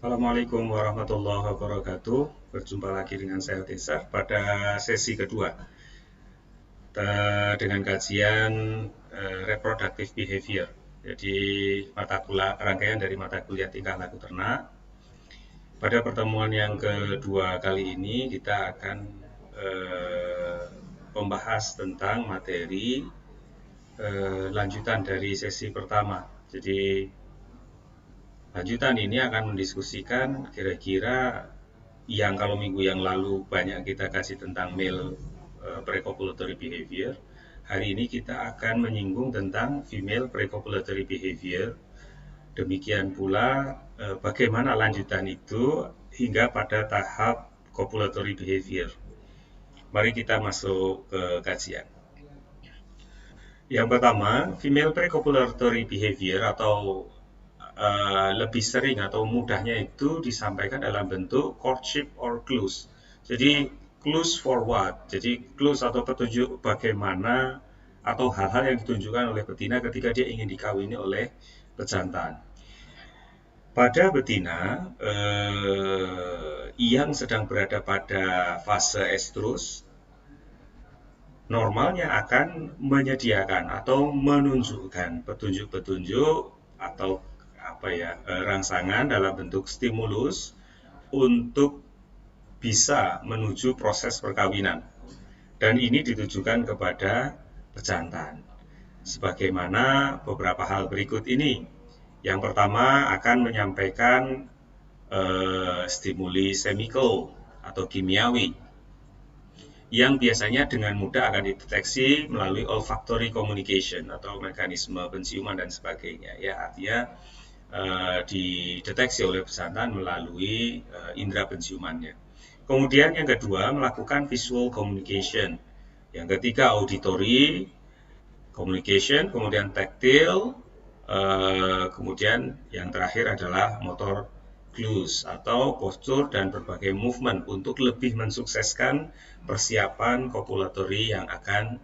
Assalamualaikum warahmatullahi wabarakatuh. Berjumpa lagi dengan saya Desa pada sesi kedua dengan kajian reproductive behavior. Jadi rangkaian dari mata kuliah tingkah laku ternak. Pada pertemuan yang kedua kali ini kita akan membahas tentang materi lanjutan dari sesi pertama. Jadi lanjutan ini akan mendiskusikan kira-kira yang kalau minggu yang lalu banyak kita kasih tentang male precopulatory behavior. Hari ini kita akan menyinggung tentang female precopulatory behavior. Demikian pula bagaimana lanjutan itu hingga pada tahap copulatory behavior. Mari kita masuk ke kajian. Yang pertama, female precopulatory behavior atau lebih sering atau mudahnya itu disampaikan dalam bentuk courtship or clues. Jadi clues for what? Jadi clues atau petunjuk bagaimana atau hal-hal yang ditunjukkan oleh betina ketika dia ingin dikawini oleh pejantan. Pada betina yang sedang berada pada fase estrus, normalnya akan menyediakan atau menunjukkan petunjuk-petunjuk atau rangsangan dalam bentuk stimulus untuk bisa menuju proses perkawinan, dan ini ditujukan kepada pejantan sebagaimana beberapa hal berikut ini. Yang pertama akan menyampaikan stimuli chemical atau kimiawi yang biasanya dengan mudah akan dideteksi melalui olfactory communication atau mekanisme penciuman dan sebagainya. Ya, artinya dideteksi oleh pejantan melalui indera penciumannya. Kemudian yang kedua melakukan visual communication. Yang ketiga auditory communication, kemudian tactile, kemudian yang terakhir adalah motor clues atau postur dan berbagai movement untuk lebih mensukseskan persiapan copulatory yang akan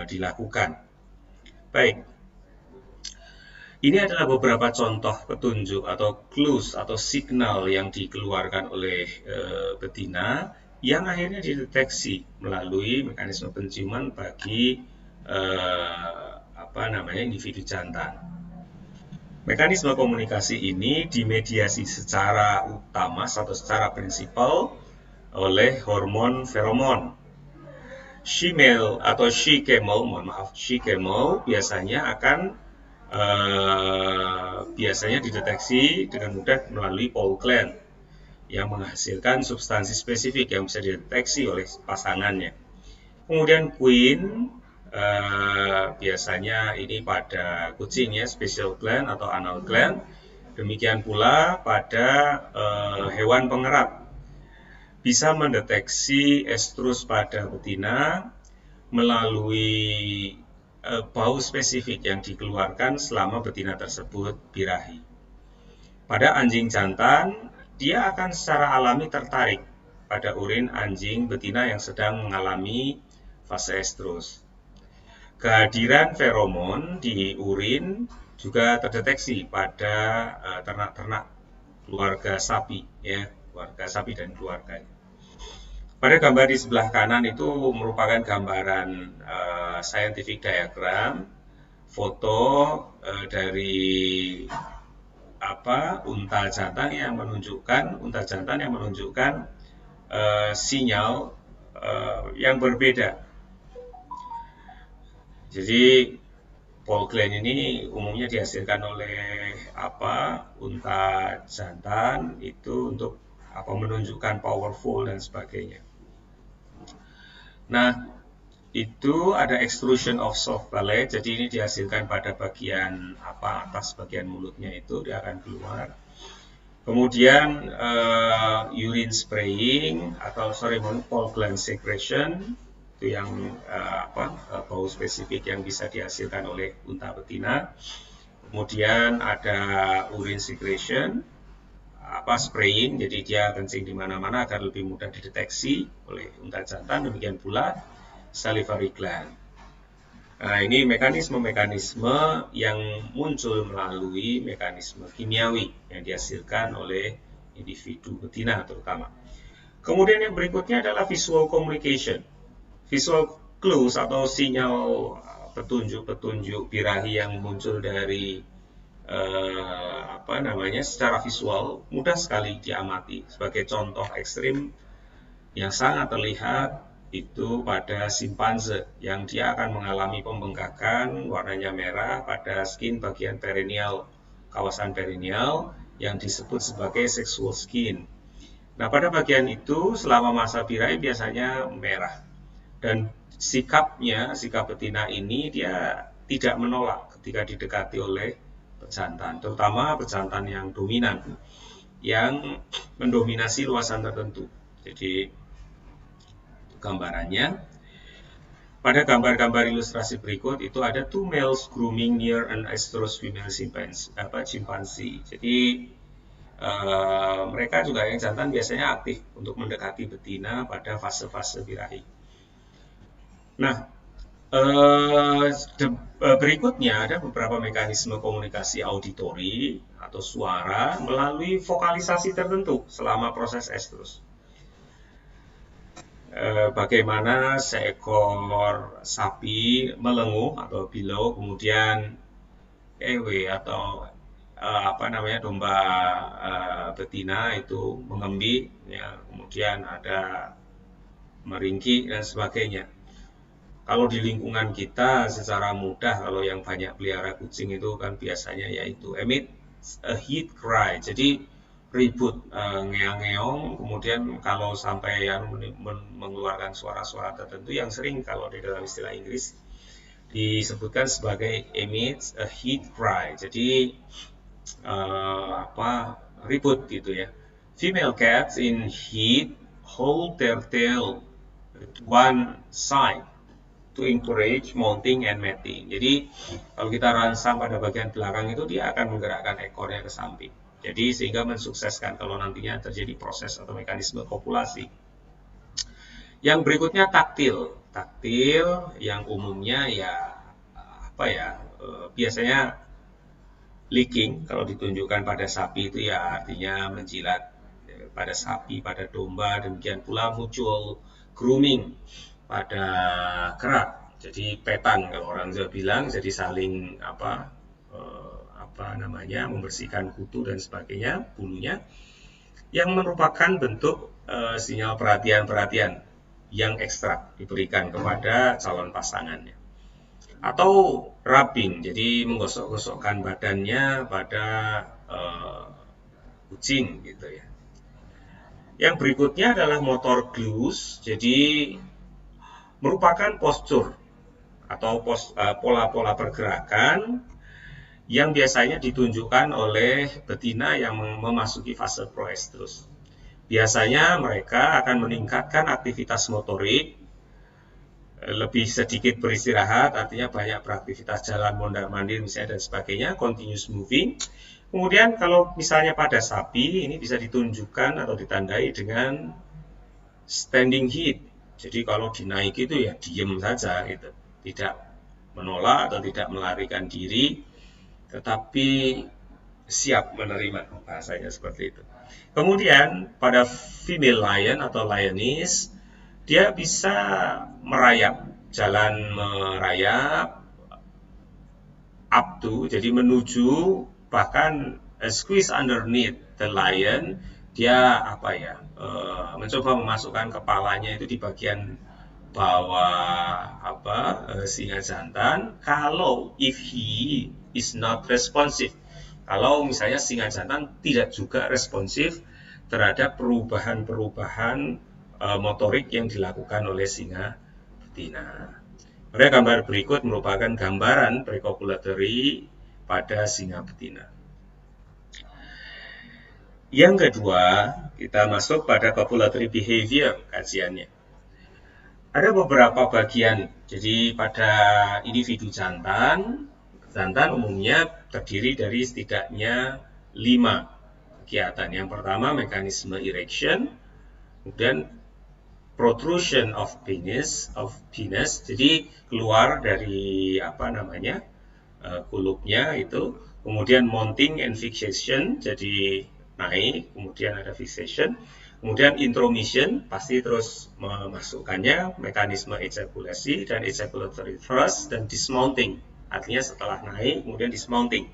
dilakukan. Baik. Ini adalah beberapa contoh petunjuk atau clues atau signal yang dikeluarkan oleh betina yang akhirnya dideteksi melalui mekanisme penciuman bagi individu jantan. Mekanisme komunikasi ini dimediasi secara utama atau secara prinsipal oleh hormon feromon. She-male atau she-camel, biasanya akan dideteksi dengan mudah melalui Pole gland yang menghasilkan substansi spesifik yang bisa dideteksi oleh pasangannya. Kemudian queen biasanya ini pada kucing ya, special gland atau anal gland. Demikian pula pada hewan pengerat bisa mendeteksi estrus pada betina melalui bau spesifik yang dikeluarkan selama betina tersebut birahi. Pada anjing jantan, dia akan secara alami tertarik pada urin anjing betina yang sedang mengalami fase estrus. Kehadiran feromon di urin juga terdeteksi pada ternak-ternak keluarga sapi, ya, keluarga sapi dan keluarganya. Pada gambar di sebelah kanan itu merupakan gambaran scientific diagram, foto dari unta jantan yang menunjukkan sinyal yang berbeda. Jadi Pole gland ini umumnya dihasilkan oleh unta jantan itu untuk menunjukkan powerful dan sebagainya. Nah, itu ada extrusion of soft palate, jadi ini dihasilkan pada bagian atas bagian mulutnya itu dia akan keluar. Kemudian urine spraying atau Pole gland secretion itu yang bau spesifik yang bisa dihasilkan oleh unta betina. Kemudian ada urine secretion, spraying, jadi dia kencing di mana-mana agar lebih mudah dideteksi oleh unta jantan. Demikian pula salivary gland. Nah, ini mekanisme-mekanisme yang muncul melalui mekanisme kimiawi yang dihasilkan oleh individu betina terutama. Kemudian yang berikutnya adalah visual communication. Visual clues atau sinyal petunjuk-petunjuk birahi yang muncul dari secara visual mudah sekali diamati. Sebagai contoh ekstrim yang sangat terlihat itu pada simpanse yang dia akan mengalami pembengkakan warnanya merah pada skin bagian perineal, kawasan perineal yang disebut sebagai sexual skin. Nah, pada bagian itu selama masa birahi biasanya merah. Dan sikap betina ini dia tidak menolak ketika didekati oleh pejantan, terutama pejantan yang dominan, yang mendominasi luasan tertentu. Jadi gambarannya, pada gambar-gambar ilustrasi berikut itu ada two males grooming near an estrus female chimpanzee. Jadi mereka juga yang jantan biasanya aktif untuk mendekati betina pada fase-fase birahi. Nah, berikutnya ada beberapa mekanisme komunikasi auditori atau suara melalui vokalisasi tertentu selama proses estrus. Bagaimana seekor sapi melenguh atau bilau, kemudian atau domba betina itu mengembi, ya, kemudian ada meringkik dan sebagainya. Kalau di lingkungan kita secara mudah, kalau yang banyak pelihara kucing itu kan biasanya yaitu emit a heat cry, jadi ribut, ngeong-ngeong, kemudian kalau sampai yang mengeluarkan suara-suara tertentu yang sering kalau di dalam istilah Inggris disebutkan sebagai emit a heat cry, jadi ribut gitu ya. Female cats in heat hold their tail to one side to encourage mounting and mating. Jadi kalau kita rangsang pada bagian belakang itu dia akan menggerakkan ekornya ke samping. Jadi sehingga mensukseskan kalau nantinya terjadi proses atau mekanisme kopulasi. Yang berikutnya taktil. Taktil yang umumnya biasanya licking kalau ditunjukkan pada sapi itu ya artinya menjilat pada sapi, pada domba, demikian pula mutual grooming pada kerak, jadi petan kalau orang Jawa bilang, jadi saling membersihkan kutu dan sebagainya, bulunya, yang merupakan bentuk sinyal perhatian yang ekstra diberikan kepada calon pasangannya. Atau rubbing, jadi menggosok-gosokkan badannya pada kucing gitu ya. Yang berikutnya adalah motor clues, jadi merupakan postur atau pola-pola pergerakan yang biasanya ditunjukkan oleh betina yang memasuki fase proestrus. Biasanya mereka akan meningkatkan aktivitas motorik, lebih sedikit beristirahat, artinya banyak beraktivitas jalan, mondar-mandir misalnya dan sebagainya, continuous moving. Kemudian kalau misalnya pada sapi ini bisa ditunjukkan atau ditandai dengan standing heat. Jadi kalau dinaiki itu ya diem saja gitu, tidak menolak atau tidak melarikan diri, tetapi siap menerima, bahasanya seperti itu. Kemudian pada female lion atau lioness, dia bisa merayap, jalan merayap up to, jadi menuju, bahkan squeeze underneath the lion, dia mencoba memasukkan kepalanya itu di bagian bawah singa jantan. Kalau if he is not responsive, kalau misalnya singa jantan tidak juga responsif terhadap perubahan-perubahan motorik yang dilakukan oleh singa betina. Pada gambar berikut merupakan gambaran precopulatory pada singa betina. Yang kedua, kita masuk pada copulatory behavior kajiannya. Ada beberapa bagian, jadi pada individu jantan umumnya terdiri dari setidaknya 5 kegiatan. Yang pertama, mekanisme erection, kemudian protrusion of penis, jadi keluar dari kulupnya itu, kemudian mounting and fixation, jadi naik, kemudian ada fixation, kemudian intromission pasti terus memasukkannya, mekanisme ejakulasi dan ejaculatory thrust, dan dismounting, artinya setelah naik kemudian dismounting.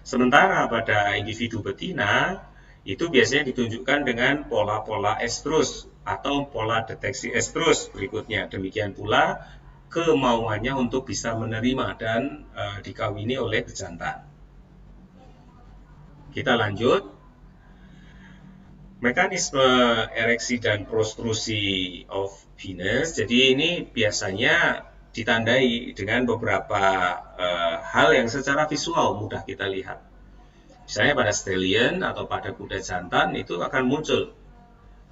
Sementara pada individu betina itu biasanya ditunjukkan dengan pola-pola estrus atau pola deteksi estrus berikutnya. Demikian pula kemauannya untuk bisa menerima dan dikawini oleh pejantan. Kita lanjut. Mekanisme ereksi dan prostrusi of penis. Jadi ini biasanya ditandai dengan beberapa hal yang secara visual mudah kita lihat. Misalnya pada stallion atau pada kuda jantan itu akan muncul.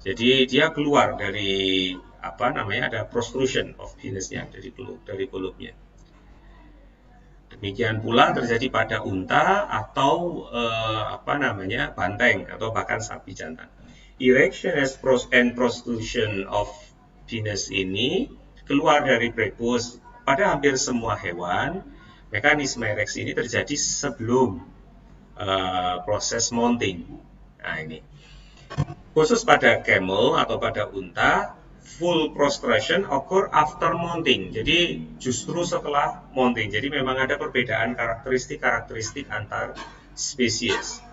Jadi dia keluar dari ada protrusion of penisnya dari kulupnya. Demikian pula terjadi pada unta atau banteng atau bahkan sapi jantan. Erection and protrusion of penis ini keluar dari prepuce pada hampir semua hewan. Mekanisme ereksi ini terjadi sebelum proses mounting. Nah ini khusus pada camel atau pada unta, full prostration occur after mounting. Jadi justru setelah mounting. Jadi memang ada perbedaan karakteristik antar spesies.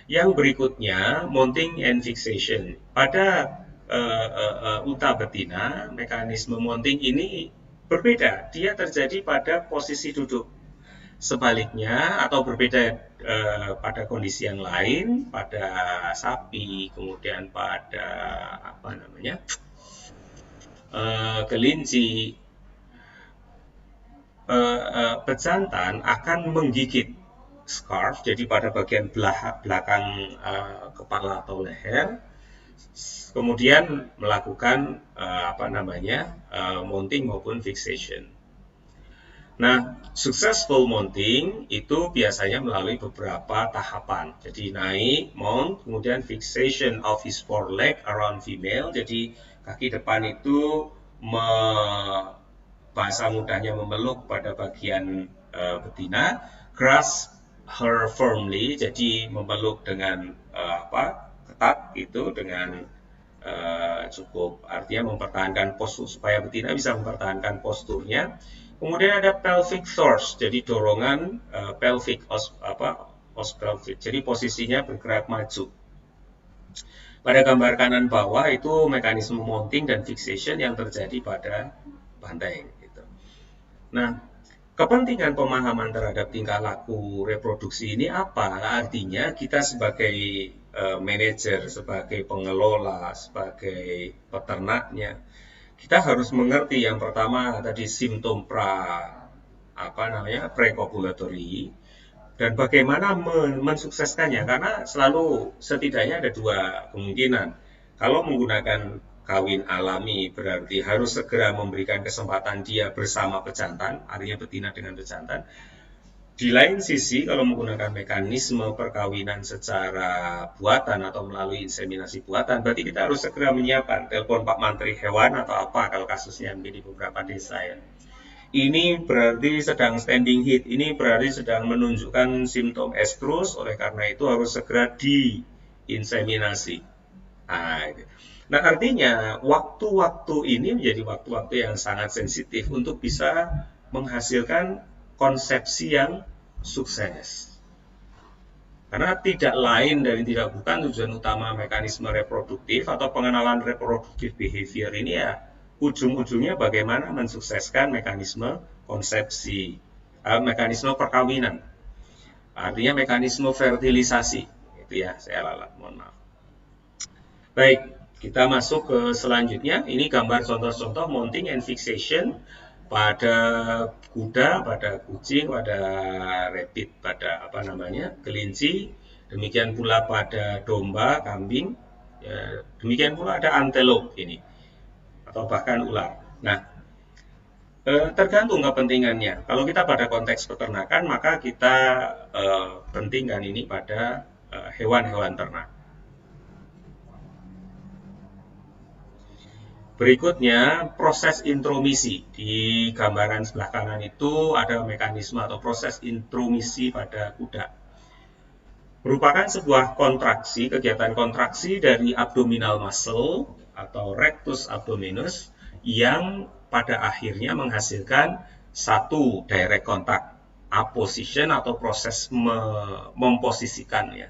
Yang berikutnya, mounting and fixation. Pada unta betina, mekanisme mounting ini berbeda. Dia terjadi pada posisi duduk. Sebaliknya atau berbeda pada kondisi yang lain, pada sapi, kemudian pada kelinci, pejantan akan menggigit scarf, jadi pada bagian belakang kepala atau leher, kemudian melakukan mounting maupun fixation. Nah, successful mounting itu biasanya melalui beberapa tahapan. Jadi naik, mount, kemudian fixation of his foreleg around female. Jadi kaki depan itu bahasa mudahnya memeluk pada bagian betina, grasp her firmly. Jadi memeluk dengan ketat gitu, dengan cukup, artinya mempertahankan postur supaya betina bisa mempertahankan posturnya. Kemudian ada pelvic thrust, jadi dorongan pelvic, os pelvic, jadi posisinya bergerak maju. Pada gambar kanan bawah itu mekanisme mounting dan fixation yang terjadi pada banteng. Gitu. Nah, kepentingan pemahaman terhadap tingkah laku reproduksi ini apa? Artinya kita sebagai manajer, sebagai pengelola, sebagai peternaknya, kita harus mengerti yang pertama tadi simptom pre-copulatory dan bagaimana mensukseskannya, karena selalu setidaknya ada dua kemungkinan. Kalau menggunakan kawin alami berarti harus segera memberikan kesempatan dia bersama pejantan, artinya betina dengan pejantan. Di lain sisi, kalau menggunakan mekanisme perkawinan secara buatan atau melalui inseminasi buatan, berarti kita harus segera menyiapkan, telepon Pak Mantri Hewan atau apa kalau kasusnya di beberapa desa ya. Ini berarti sedang standing heat, ini berarti sedang menunjukkan simptom estrus, oleh karena itu harus segera diinseminasi. Nah, artinya waktu-waktu ini menjadi waktu-waktu yang sangat sensitif untuk bisa menghasilkan konsepsi yang sukses. Karena tidak lain dan tidak bukan tujuan utama mekanisme reproduktif atau pengenalan reproduktif behavior ini ya ujung-ujungnya bagaimana mensukseskan mekanisme konsepsi, mekanisme perkawinan. Artinya mekanisme fertilisasi. Itu ya, saya lalat, mohon maaf. Baik, kita masuk ke selanjutnya. Ini gambar contoh-contoh mounting and fixation pada kuda, pada kucing, pada rabbit, pada kelinci, demikian pula pada domba, kambing, ya, demikian pula ada antelope ini, atau bahkan ular. Nah, tergantung kepentingannya. Kalau kita pada konteks peternakan, maka kita pentingkan ini pada hewan-hewan ternak. Berikutnya, proses intromisi. Di gambaran sebelah kanan itu ada mekanisme atau proses intromisi pada kuda. merupakan sebuah kontraksi, kegiatan kontraksi dari abdominal muscle atau rectus abdominis yang pada akhirnya menghasilkan satu direct contact apposition atau proses memposisikan ya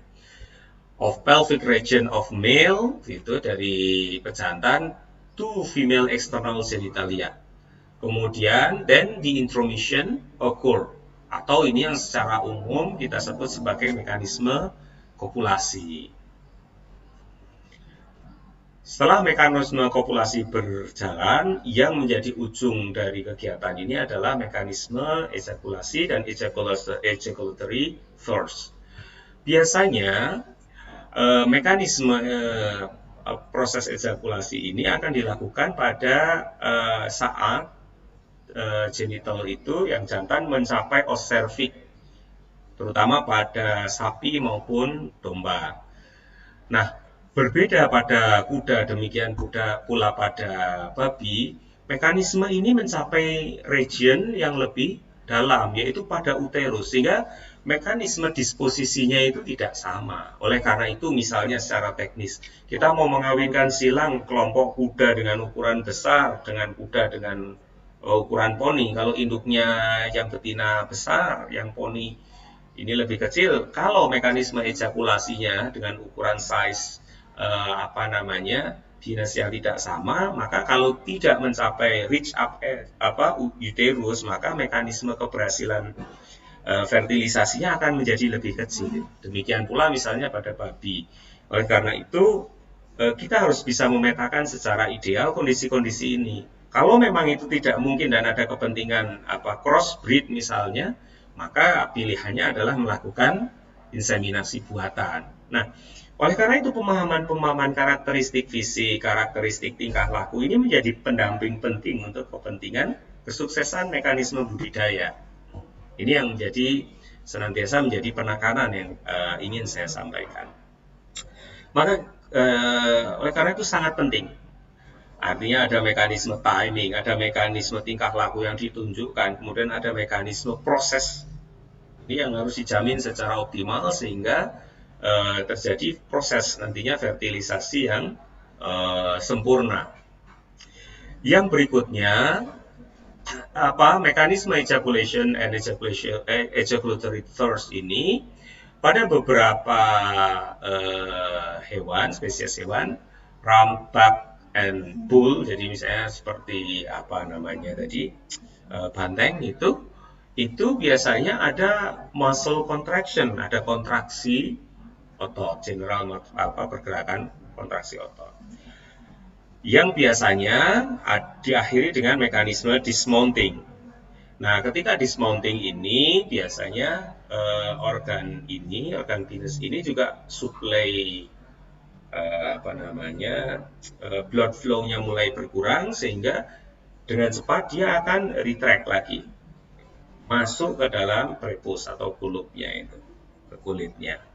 of pelvic region of male itu dari pejantan to female external genitalia. Kemudian then the intromission occur atau ini yang secara umum kita sebut sebagai mekanisme kopulasi. Setelah mekanisme kopulasi berjalan, yang menjadi ujung dari kegiatan ini adalah mekanisme ejakulasi dan ejaculatory thirst. Biasanya mekanisme proses ejakulasi ini akan dilakukan pada saat genital itu yang jantan mencapai os cervix, terutama pada sapi maupun domba. Nah, berbeda pada kuda, demikian pula pada babi, mekanisme ini mencapai region yang lebih dalam, yaitu pada uterus, sehingga mekanisme disposisinya itu tidak sama. Oleh karena itu, misalnya secara teknis, kita mau mengawinkan silang kelompok kuda dengan ukuran besar, dengan kuda dengan ukuran poni. Kalau induknya yang betina besar, yang poni ini lebih kecil. Kalau mekanisme ejakulasinya dengan ukuran size penis yang tidak sama, maka kalau tidak mencapai reach up uterus, maka mekanisme keberhasilan fertilisasinya akan menjadi lebih kecil. Demikian pula misalnya pada babi. Oleh karena itu, kita harus bisa memetakan secara ideal kondisi-kondisi ini. Kalau memang itu tidak mungkin dan ada kepentingan crossbreed misalnya, maka pilihannya adalah melakukan inseminasi buatan. Nah, oleh karena itu pemahaman karakteristik fisik, karakteristik tingkah laku ini menjadi pendamping penting untuk kepentingan kesuksesan mekanisme budidaya. Ini yang senantiasa menjadi penekanan yang ingin saya sampaikan. Maka oleh karena itu sangat penting. Artinya ada mekanisme timing, ada mekanisme tingkah laku yang ditunjukkan, kemudian ada mekanisme proses. Ini yang harus dijamin secara optimal sehingga terjadi proses nantinya fertilisasi yang sempurna. Yang berikutnya mekanisme ejaculation and ejaculatory thirst ini pada beberapa hewan, spesies hewan, ram, buck, and bull, jadi misalnya seperti banteng itu biasanya ada muscle contraction, ada kontraksi otot, general pergerakan kontraksi otot, yang biasanya diakhiri dengan mekanisme dismounting. Nah, ketika dismounting ini biasanya organ penis ini juga suplai blood flow-nya mulai berkurang sehingga dengan cepat dia akan retract lagi masuk ke dalam prepus atau kulupnya itu, ke kulitnya.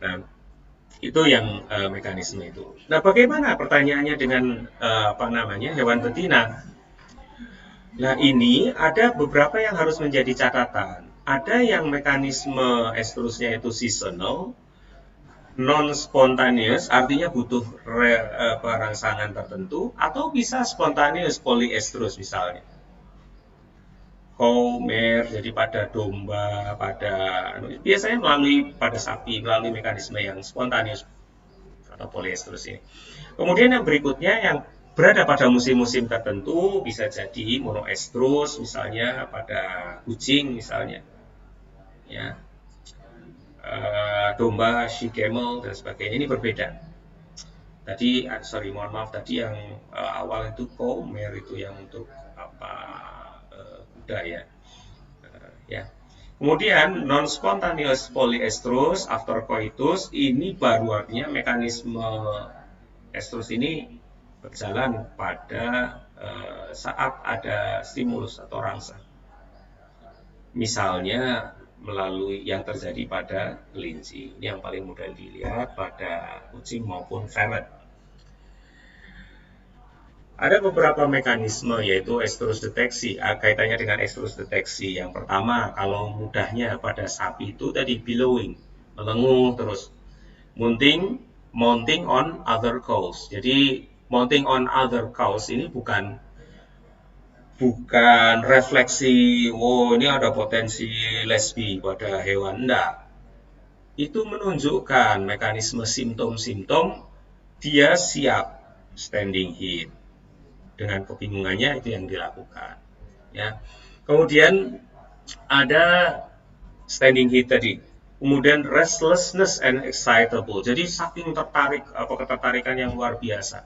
Nah, itu yang mekanisme itu. Nah, bagaimana pertanyaannya dengan hewan betina? Nah, ini ada beberapa yang harus menjadi catatan. Ada yang mekanisme estrusnya itu seasonal, non-spontaneous, artinya butuh rangsangan tertentu, atau bisa spontaneous polyestrus misalnya. Cow, mare, jadi pada domba, biasanya pada sapi, melalui mekanisme yang spontaneous atau polyestrus ini. Kemudian yang berikutnya yang berada pada musim-musim tertentu bisa jadi monoestrus, misalnya pada kucing misalnya, ya, domba, she camel dan sebagainya. Ini berbeda. Tadi, mohon maaf, tadi yang awal itu cow, mare itu yang untuk kuda ya. Kemudian non-spontaneous polyestrus after coitus ini baru artinya mekanisme estrus ini berjalan pada saat ada stimulus atau rangsang. Misalnya melalui yang terjadi pada kelinci. Ini yang paling mudah dilihat pada kucing maupun ferret. Ada beberapa mekanisme yaitu estrus deteksi, kaitannya dengan estrus deteksi. Yang pertama, kalau mudahnya pada sapi itu tadi bellowing. melenguh terus. Mounting on other cows. Jadi mounting on other cows ini bukan bukan refleksi, oh ini ada potensi lesbi pada hewan, enggak. Itu menunjukkan mekanisme simptom-simptom dia siap standing heat. Dengan kebingungannya itu yang dilakukan. Ya. Kemudian ada standing heat tadi. Kemudian restlessness and excitable. Jadi saking tertarik atau ketertarikan yang luar biasa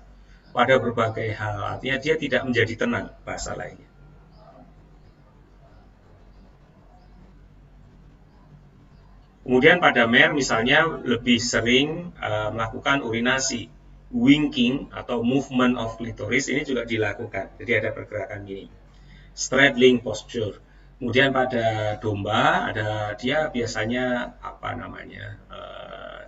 pada berbagai hal. Artinya dia tidak menjadi tenang, bahasa lainnya. Kemudian pada mare misalnya lebih sering melakukan urinasi, winking atau movement of clitoris ini juga dilakukan. Jadi ada pergerakan ini. Straddling posture. Kemudian pada domba ada dia biasanya apa namanya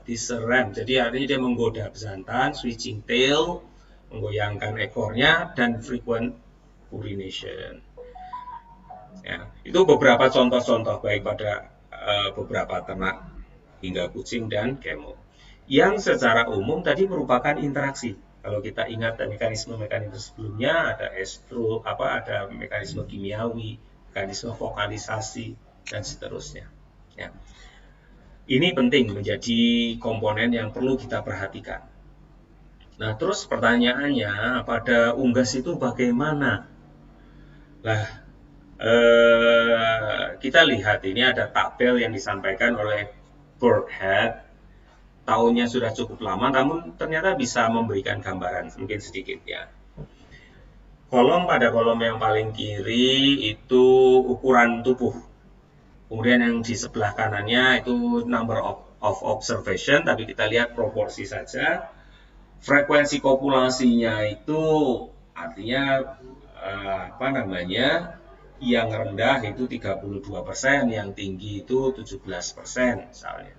diseram. Jadi artinya dia menggoda pejantan, switching tail, menggoyangkan ekornya dan frequent urination. Ya, itu beberapa contoh-contoh baik pada beberapa ternak hingga kucing dan camel. Yang secara umum tadi merupakan interaksi. Kalau kita ingat mekanisme-mekanisme sebelumnya ada ada mekanisme kimiawi, mekanisme vokalisasi dan seterusnya. Ya. Ini penting menjadi komponen yang perlu kita perhatikan. Nah, terus pertanyaannya pada unggas itu bagaimana? Lah, kita lihat ini ada tabel yang disampaikan oleh Burkhead. Tahunnya sudah cukup lama, namun ternyata bisa memberikan gambaran mungkin sedikit ya. Pada kolom yang paling kiri itu ukuran tubuh. Kemudian yang di sebelah kanannya itu number of observation, tapi kita lihat proporsi saja. Frekuensi kopulasinya itu artinya yang rendah itu 32%, yang tinggi itu 17% misalnya.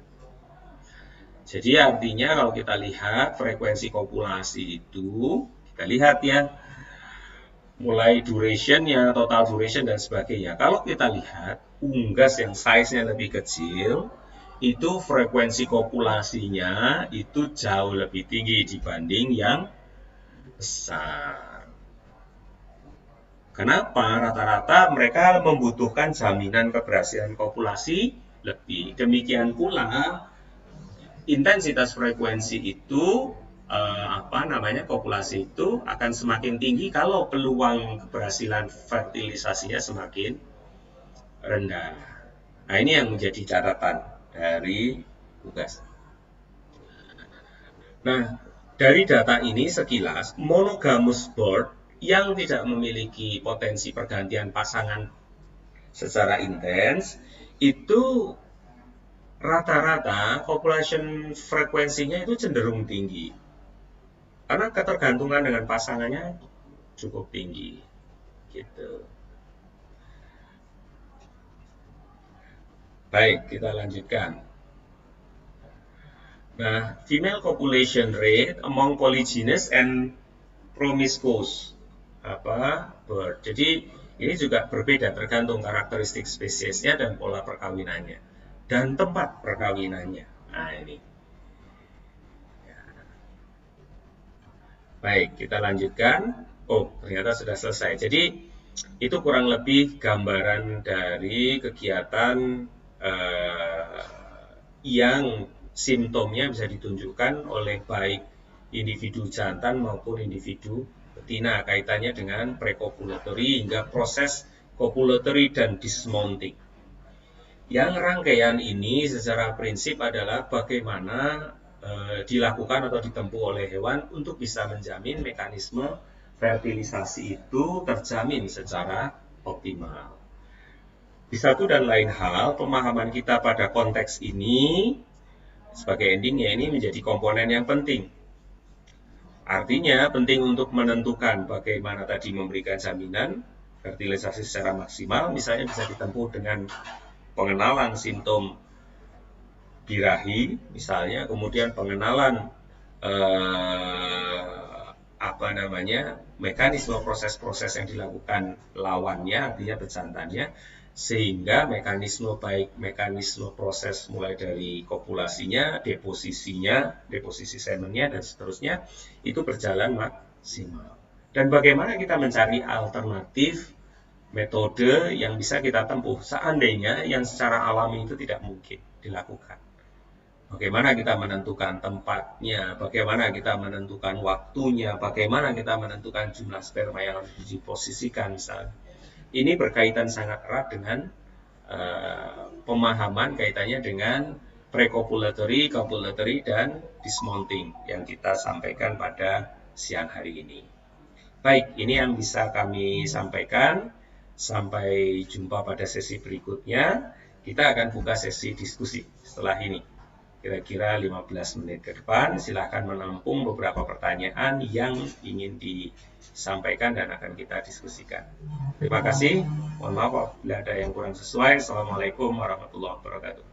Jadi artinya kalau kita lihat frekuensi kopulasi itu, kita lihat ya, mulai durationnya, total duration dan sebagainya. Kalau kita lihat unggas yang size-nya lebih kecil, itu frekuensi kopulasinya itu jauh lebih tinggi dibanding yang besar. Kenapa? Rata-rata mereka membutuhkan jaminan keberhasilan kopulasi lebih. Demikian pula intensitas frekuensi itu kopulasi itu akan semakin tinggi kalau peluang keberhasilan fertilisasinya semakin rendah. Nah, ini yang menjadi catatan dari unggas. Nah, dari data ini sekilas monogamous bird yang tidak memiliki potensi pergantian pasangan secara intens itu rata-rata population frekuensinya itu cenderung tinggi karena ketergantungan dengan pasangannya cukup tinggi gitu. Baik, kita lanjutkan. Nah, female copulation rate among polygynous and promiscuous bird. Jadi ini juga berbeda tergantung karakteristik spesiesnya dan pola perkawinannya dan tempat perkawinannya. Nah, ini. Ya. Baik, kita lanjutkan. Oh, ternyata sudah selesai. Jadi, itu kurang lebih gambaran dari kegiatan yang simptomnya bisa ditunjukkan oleh baik individu jantan maupun individu betina kaitannya dengan precopulatory hingga proses copulatory dan dismounting. Yang rangkaian ini secara prinsip adalah bagaimana dilakukan atau ditempuh oleh hewan untuk bisa menjamin mekanisme fertilisasi itu terjamin secara optimal. Di satu dan lain hal, pemahaman kita pada konteks ini sebagai endingnya ini menjadi komponen yang penting. Artinya penting untuk menentukan bagaimana tadi memberikan jaminan fertilisasi secara maksimal, misalnya bisa ditempuh dengan pengenalan simptom birahi, misalnya, kemudian pengenalan mekanisme proses-proses yang dilakukan lawannya, artinya bejantannya, sehingga mekanisme baik mekanisme proses mulai dari kopulasinya, deposisi semennya dan seterusnya itu berjalan maksimal. Dan bagaimana kita mencari alternatif metode yang bisa kita tempuh seandainya yang secara alami itu tidak mungkin dilakukan. Bagaimana kita menentukan tempatnya, bagaimana kita menentukan waktunya, bagaimana kita menentukan jumlah sperma yang harus diposisikan misalnya. Ini berkaitan sangat erat dengan pemahaman kaitannya dengan precopulatory, copulatory, dan dismounting yang kita sampaikan pada siang hari ini. Baik, ini yang bisa kami sampaikan. Sampai jumpa pada sesi berikutnya. Kita akan buka sesi diskusi setelah ini. Kira-kira 15 menit ke depan, silahkan menampung beberapa pertanyaan yang ingin disampaikan dan akan kita diskusikan. Terima kasih. Mohon maaf apabila ada yang kurang sesuai. Assalamualaikum warahmatullahi wabarakatuh.